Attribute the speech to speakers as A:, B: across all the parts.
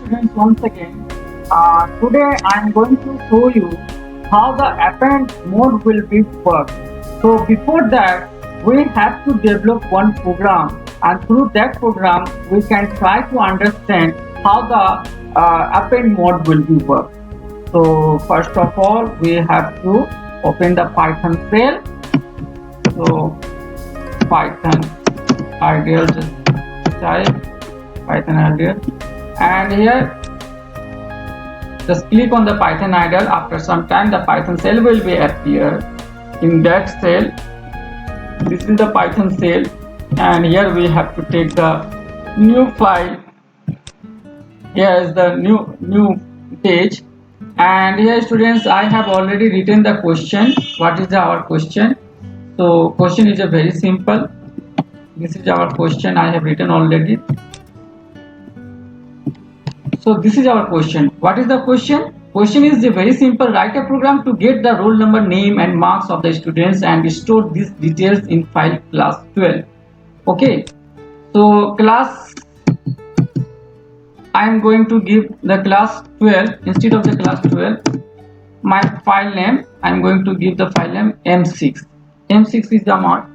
A: students, once again. Today I am going to show you how the append mode will be worked. So before that, we have to develop one program, and through that program we can try to understand how the append mode will be worked. So first of all, we have to open the Python shell. So Python ideal, just type Python ideal, and here just click on the Python idle. After some time the Python shell will be appear. In that shell, this is the Python shell, and here we have to take the new file. Here is the new page, and here students, I have already written the question. What is our question? So question is a very simple. This is our question, I have written already. So this is our question. What is the question? Question is very simple. Write a program to get the roll number, name and marks of the students and store these details in file class 12. Okay. So class, I am going to give the class 12 instead of the class 12. My file name, I am going to give the file name M6. M6 is our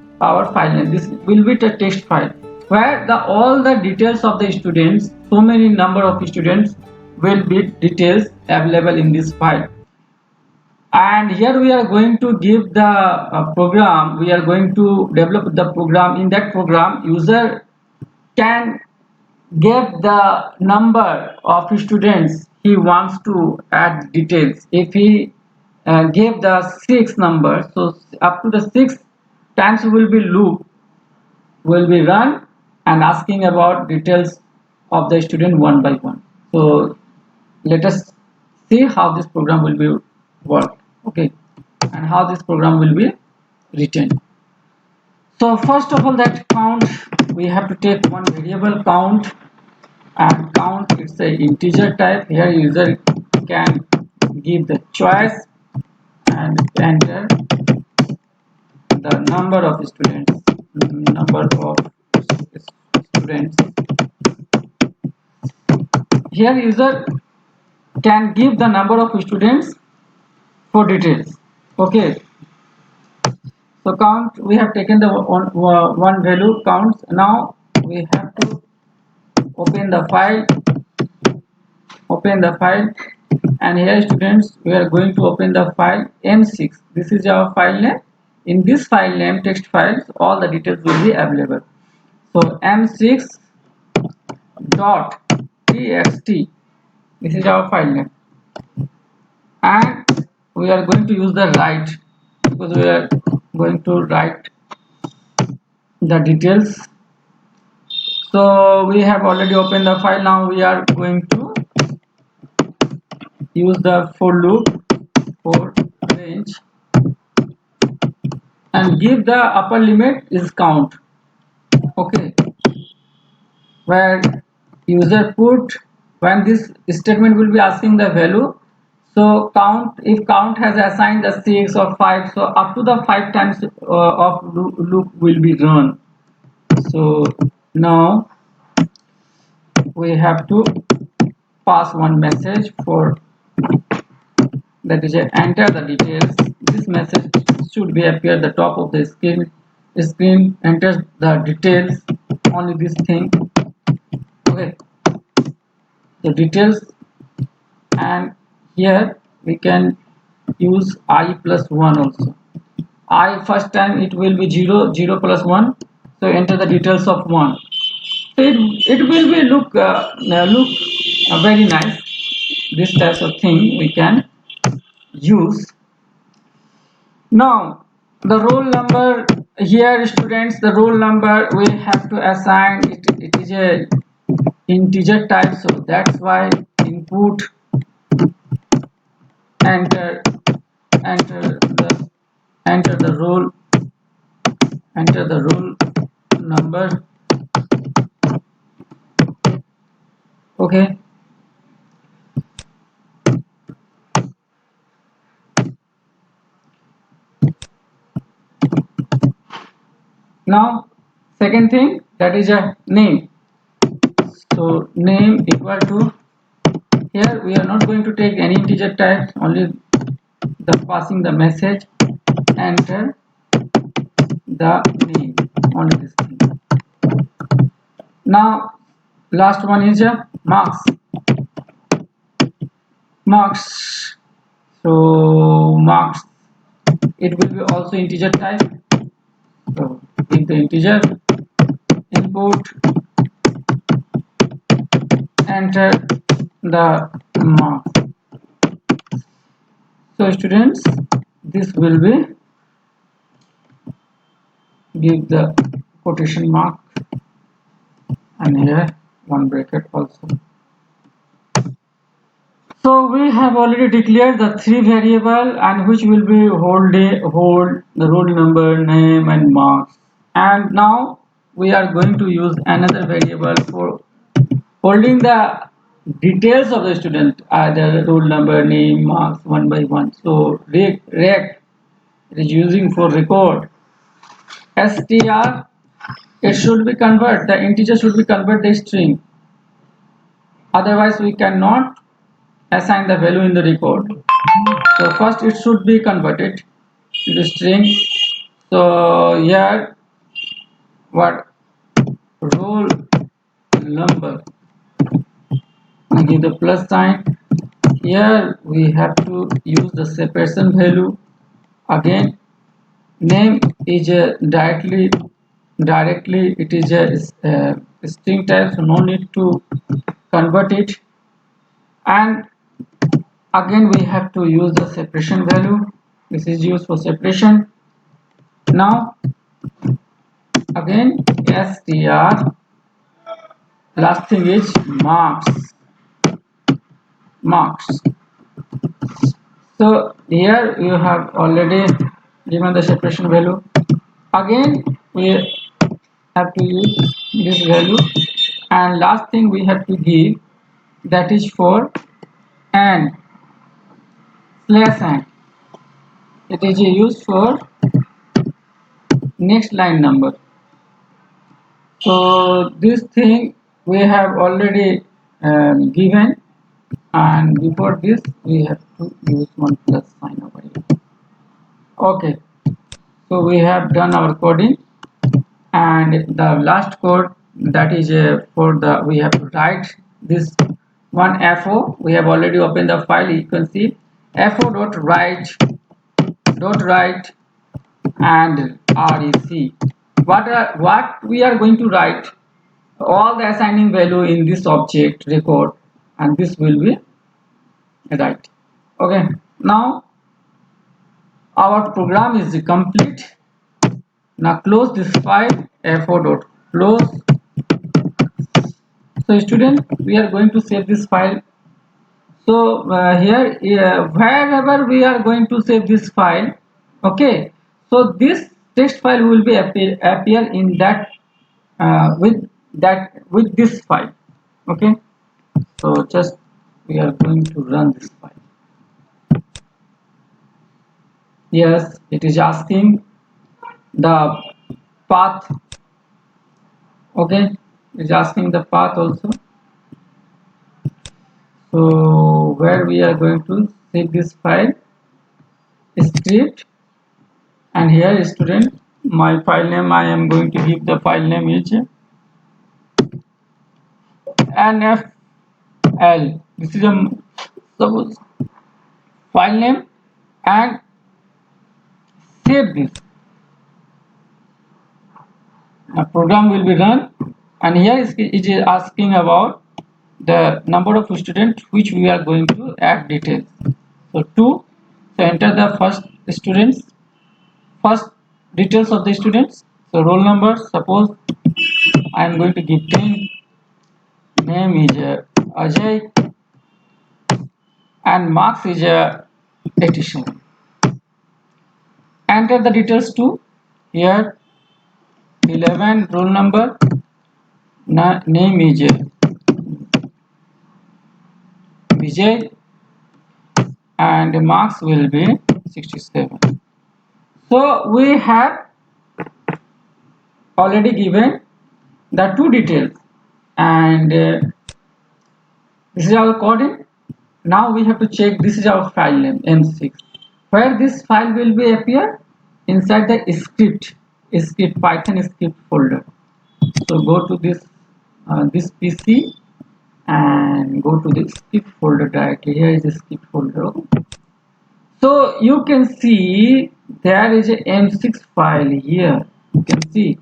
A: file name. This will be the text file where all the details of the students, so many number of students will be details available in this file. And here we are going to give the program. We are going to develop the program. In that program, user can give the number of students he wants to add details. If he gave the 6 number, so up to the 6 times will be loop will be run and asking about details of the student one by one. So let us see how this program will be worked. Okay, and how this program will be written. So first of all, that count, we have to take one variable count, and count, it's a integer type. Here user can give the choice and enter the number of students. Here user can give the number of students for details. Okay, so count, we have taken the one value counts. Now we have to open the file, and here students, we are going to open the file M6. This is our file name. In this file name, text files, all the details will be available. So M6 dot txt, this is our file name, and we are going to use the write, because we are going to write the details. So we have already opened the file. Now we are going to use the for loop for range and give the upper limit is count. Okay, where user put, when this statement will be asking the value, so count, if count has assigned the 6 or 5, so up to the 5 times of loop will be run. So now we have to pass one message for, that is enter the details. This message should be appear at the top of the screen. Enters the details, only this thing. Okay, the details, and here we can use I plus 1 also. I first time it will be 0, 0 plus 1, so enter the details of 1. So it will be look very nice. This type of thing we can use. Now the roll number, here students, the roll number we have to assign it is a integer type, so that's why input enter the roll number. Okay, now second thing, that is a name. So name equal to here we are not going to take any integer type, only the passing the message, enter the name, only this thing. Now last one is marks. So marks, it will be also integer type. So give the integer input, enter the marks. So students, this will be give the quotation mark, and here one bracket also. So we have already declared the three variable, and which will be hold the roll number, name and marks. And now we are going to use another variable for holding the details of the student, either roll number, name, marks, one by one. So rect is using for record. str, it should be convert, the integer should be convert the string, otherwise we cannot assign the value in the record. So first it should be converted into string. So here what, roll number, I give the plus sign. Here we have to use the separation value. Again, name is directly it is a string type, so no need to convert it. And again we have to use the separation value, this is used for separation. Now again str, last thing is marks. So here you have already given the separation value. Again we have to use this value, and last thing we have to give, that is for and slash and, it is used for next line number. So this thing we have already given, and before this we have to use one plus sign over here. Okay, so we have done our coding, and the last code, that is for the, we have to write this one fo. We have already opened the file, you can see fo dot write and rec. What we are going to write, all the assigning value in this object record, and this will be right. Okay, now our program is complete. Now close this file, fo dot close. So student, we are going to save this file. So here wherever we are going to save this file, okay, so this text file will be appear in that with this file. Okay, so just we are going to run this file. Yes, it is asking the path. Okay, it is asking the path also. So where we are going to save this file, script, and here student, my file name, I am going to give the file name is nfl. This is a suppose file name, and save this. A program will be run, and here it is asking about the number of students which we are going to add details. So 2, so enter the first details of the students. So roll number, suppose I am going to give 10, name is Ajay, and marks is 87. Enter the details to here 11, roll number, name is Vijay, and marks will be 67. So we have already given the two details, and this is our coding. now we have to check. This is our file name m6. Where this file will be appear? Inside the script Python script folder. So go to this PC and go to the script folder directly. Here is the script folder. So you can see there is a m6 file here. You can see,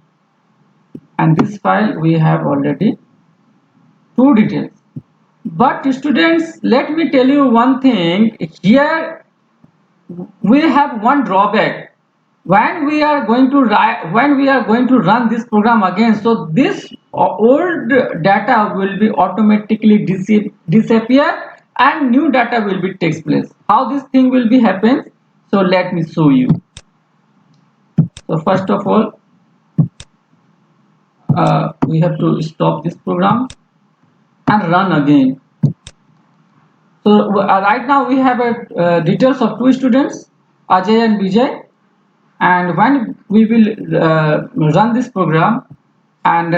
A: and this file we have already two details. But students, let me tell you one thing. Here we have one drawback. When we are going to run this program again, so this old data will be automatically disappear and new data will be takes place. How this thing will be happen? So let me show you. So first of all, we have to stop this program and run again. So right now we have details of two students, Ajay and Vijay. And when we will run this program and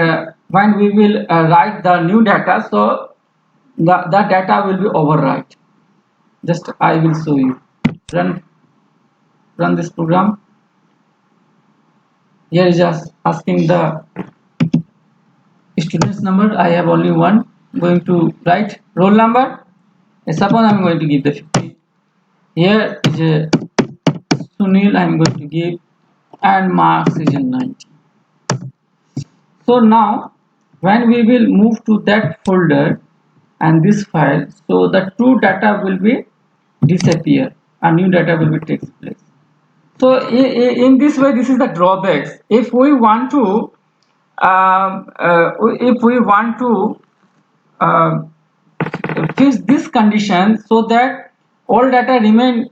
A: when we will write the new data, so the data will be overwrite. Just I will show you. Run this program. Here is just asking the student's number. I have only one. I'm going to write roll number. Suppose I'm going to give the 50. Here is a Sunil. I'm going to give, and marks is a 90. So now when we will move to that folder and this file, so the two data will be disappear and new data will be takes place. So in this way, this is the drawbacks. If we want to uh, fix this condition so that all data remain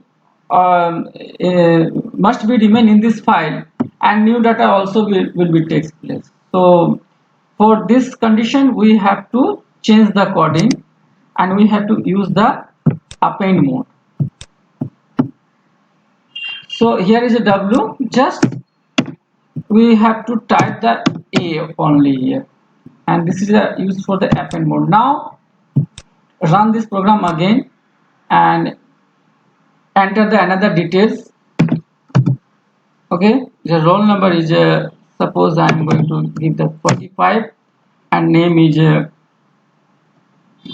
A: must be remain in this file and new data also will be takes place. So for this condition we have to change the coding and we have to use the append mode. So here is a W, just we have to type the A only here, and this is used for the append mode. Now run this program again and enter the another details. Okay, the roll number is suppose I am going to give the 45 and name is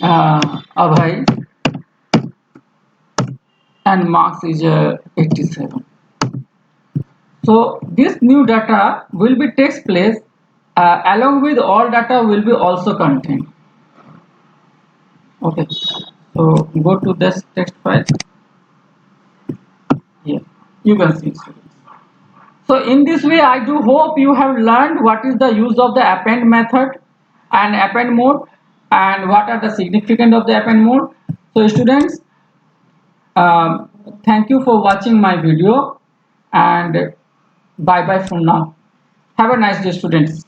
A: Abhay and marks is 87. So this new data will be takes place along with all data will be also contained. Okay, so go to this text file. Here you can see students. So in this way, I do hope you have learned what is the use of the append method and append mode and what are the significance of the append mode. So students, thank you for watching my video and bye bye for now. Have a nice day, students.